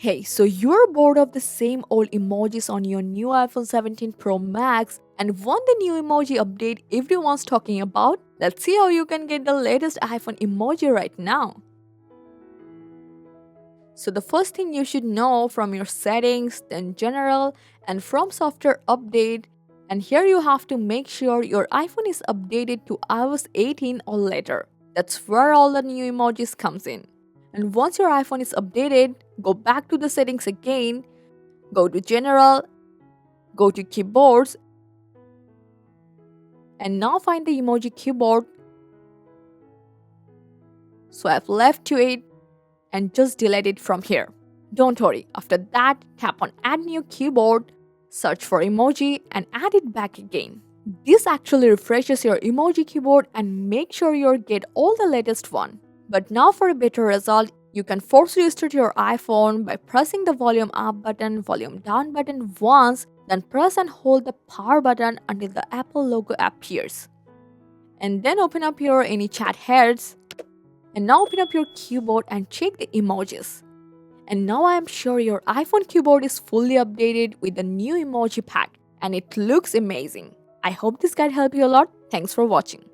Hey, so you're bored of the same old emojis on your new iPhone 17 Pro Max and want the new emoji update everyone's talking about? Let's see how you can get the latest iPhone emoji right now. So the first thing you should know from your settings, then general, and from software update, and here you have to make sure your iPhone is updated to iOS 18 or later. That's where all the new emojis comes in. And once your iPhone is updated, go back to the settings again, go to general, go to keyboards, and now find the emoji keyboard. Swipe left to it and just delete it from here. Don't worry, after that, tap on add new keyboard, search for emoji and add it back again. This actually refreshes your emoji keyboard and make sure you get all the latest one. But now for a better result, you can force restart your iPhone by pressing the volume up button, volume down button once, then press and hold the power button until the Apple logo appears. And then open up your any chat heads. And now open up your keyboard and check the emojis. And now I am sure your iPhone keyboard is fully updated with the new emoji pack and it looks amazing. I hope this guide helped you a lot. Thanks for watching.